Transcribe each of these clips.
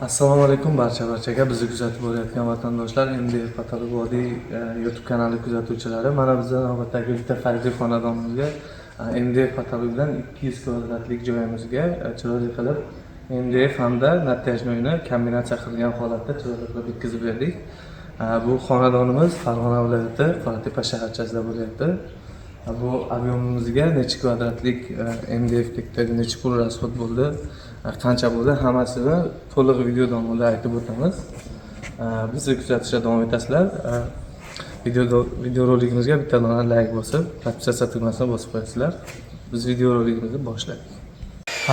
Assalomu alaykum barchaga bizni kuzatib borayotgan vatandoshlar, MDF Patolog Vodiy YouTube kanali kuzatuvchilari. Mana bizning navbatdagi bitta fayzli xonadonimizga MDF Patologdan 200 kvadratlik joyimizga chiroyli qilib MDF hamda nattajnoyni kombinatsiya qilgan holatda chiroyli qilib bitkazib berdik. Bu xonadonimiz Farg'ona viloyati Qoratepa shaharchasida bo'lyapti. Bu объемimizga necha kvadratlik MDFlikdagi necha pul rasxod bo'ldi, qancha bo'ldi, hammasini to'liq video davomida aytib o'tamiz. Bizni kuzatishda davom etasizlar. Video roligimizga bitta dona like bosib, podpisatsiya tugmasini bosib qo'yasizlar. Biz video roligimizni boshlaylik.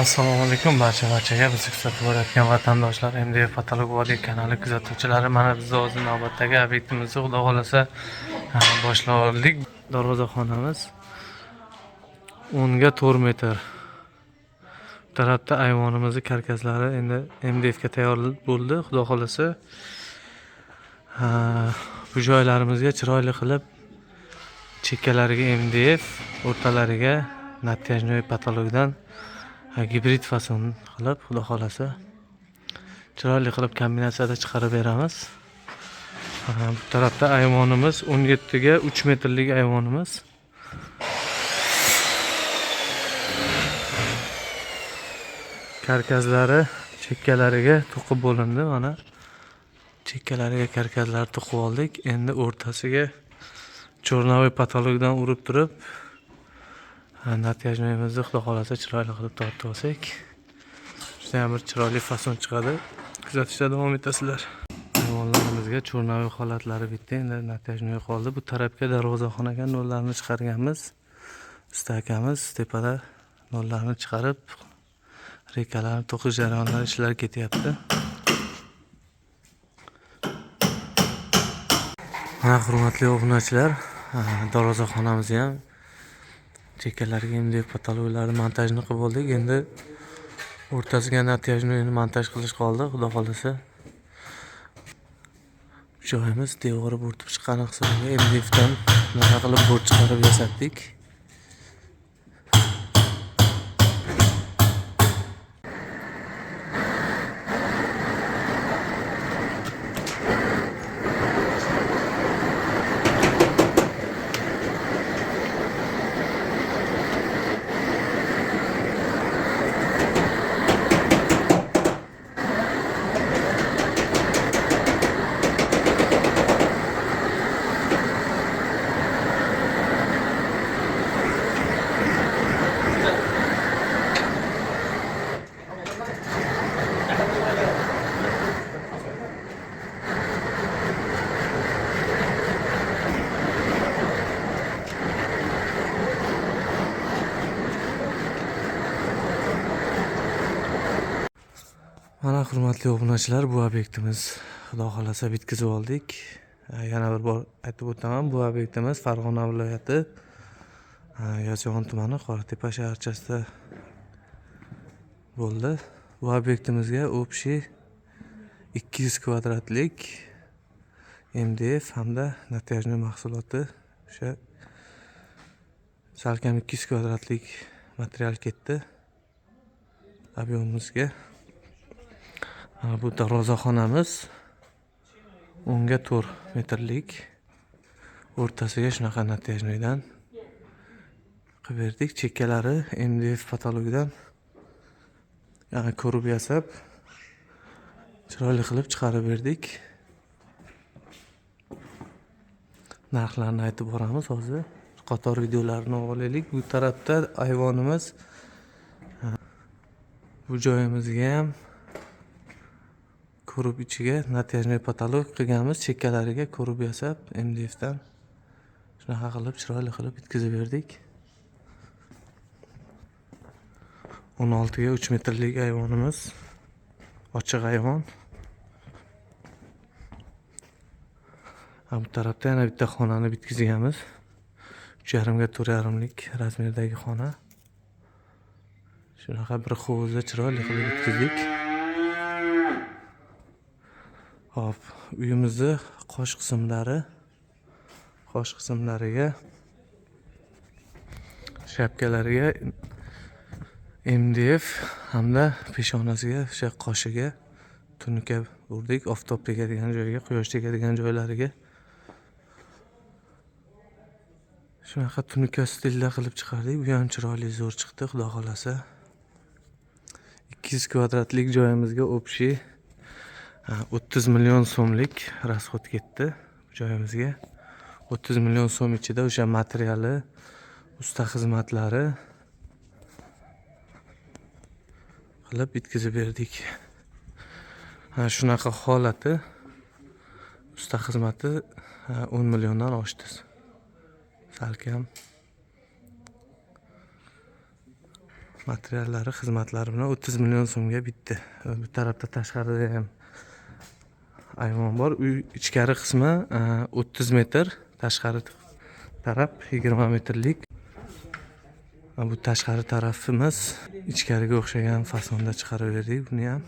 Assalomu alaykum barchaga bizni kuzatib borayotgan vatandoshlar, MDF Patolog Vodiy kanali kuzatuvchilari. Mana biz hozir navbatdagi obyektimizni xudo xolasa boshlab oldik. Darvozaxonamiz 10 ga 4 metr. Tarafda ayvonimizni karkaslari endi MDF ga tayyor bo'ldi. Xudo xolasa bu joylarimizga chiroyli qilib chekkalariga MDF, o'rtalariga nattajnoy patologdan gibrid fason qilib, xudo xolasa chiroyli qilib kombinatsiyada chiqarib beramiz. Bu tarafda ayvonimiz 17 ga 3 metrlik ayvonimiz. Karkazlari chekkalariga to'qib bo'lindi. Mana chekkalariga karkazlar to'qib oldik. Endi o'rtasiga cho'rnavoy patologdan urib turib nattajnoyimizni xudo xolasa chiroyli qilib tortib olsak, juda ham bir chiroyli fason chiqadi. Kuzatishda davom etasizlar. Ayvonlarimizga cho'rnavoy holatlari bitdi. Endi nattajnoy qoldi. Bu tarafga darvozaxonaga nollarni chiqarganmiz. Istakamiz tepada nollarni chiqarib rekalarni to'qish jarayonlari ishlar ketyapti. Mana hurmatli obunachilar, darvozaxonamizni ham chekkalariga MDF patologlarni montajni qilib oldik. Endi o'rtasiga nattajnoyni montaj qilish qoldi. Xudo xolasa joyimiz devori bo'rtib chiqqani hisobiga MDFdan nima qilib bo'rt chiqarib yasatdik. Mana hurmatli obunachilar, bu obyektimiz xudo xolasa bitkazib oldik. Yana bir bor aytib o'taman, bu obyektimiz Farg'ona viloyati Yozyovon tumani Qoratepa shaharchasida bo'ldi. Bu obyektimizga общий 200 kvadratlik MDF hamda nattajnoy mahsuloti, o'sha salkam 200 kvadratlik material ketdi ob'yomimizga. Bu darvozaxonamiz 10 ga 4 metrlik. O'rtasiga shunaqa nattajnoydan qilib berdik. Chekkalari MDF patologdan ko'rib yasab chiroyli qilib chiqarib berdik. Narxlarni aytib boramiz hozir. Qator videolarni olaylik. Bu tarafda ayvonimiz. Bu joyimizga ham ko'rib ichiga nattajnoy patolog qilganmiz. Chekkalariga ko'rib yasab MDFdan shunaqa qilib chiroyli qilib bitkazib berdik. 16 ga 3 metrlik ayvonimiz. Ochiq ayvon. Bu tarafda yana bitta xonani bitkazganmiz. 3,5 ga 4,5lik razmerdagi xona. Shunaqa bir hovuzda chiroyli qilib bitkazdik. Hop, uyimizni qosh qismlariga shapkalariga MDF hamda peshonasiga, o'sha qoshiga tunuka urdik, oftob tegadigan joyga, quyosh tegadigan joylariga. Shunaqa tunuka stilda qilib chiqardik. Bu ham chiroyli zo'r chiqdi, xudo xolasa. 200 kvadratlik joyimizga общий 30 million so'mlik расход ketdi bu joyimizga. 30 million so'm ichida o'sha materiali, usta xizmatlari qilib bitkazib berdik. Shunaqa holati, usta xizmati 10 milliondan oshdi. Salkam materiallari, xizmatlari bilan 30 million so'mga bitdi. Bu tarafda tashqarida ham ayvon bor. Uy ichkari qismi 30 metr, tashqari taraf 20 metrlik. Bu tashqari tarafimiz ichkariga o'xshagan fasonda chiqarib berdik buni ham.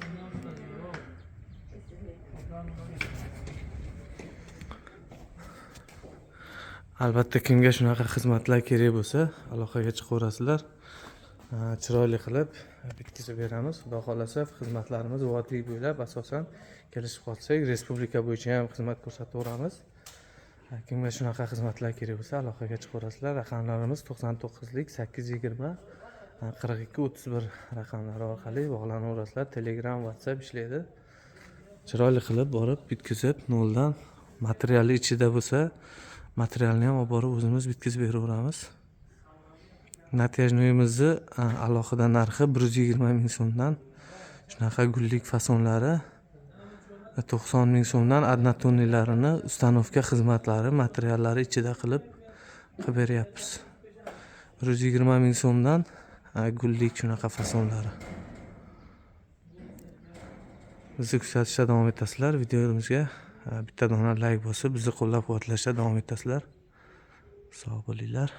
Albatta kimga shunaqa xizmatlar kerak bo'lsa, aloqaga chiqaverasizlar. Chiroyli qilib bitkazib beramiz. Xudo xolasa xizmatlarimiz vodiy bo'ylab asosan kelishib qolsak, respublika bo'yicha ham xizmat ko'rsataveramiz. Kimga shunaqa xizmatlar kerak bo'lsa, aloqaga chiqaverasizlar. Raqamlarimiz 99lik 820 42 31 raqamlari orqali bog'lanaverasizlar. Telegram, WhatsApp ishlaydi. Chiroyli qilib borib bitkazib noldan, materiali ichida bo'lsa, materialni ham olib borib o'zimiz bitkazib beraveramiz. Natijamizni alohida narxi 120 ming so'mdan, shunaqa gullik fasonlari 90 ming so'mdan однотонниlarini ustanovka xizmatlari, materiallari ichida qilib beryapmiz. 120 ming so'mdan gullik shunaqa fasonlari. Bizni kuzatishda davom etasizlar. Videomizga bitta dona like bosib, bizni qo'llab-quvvatlashda davom etasizlar. Sog' bo'linglar.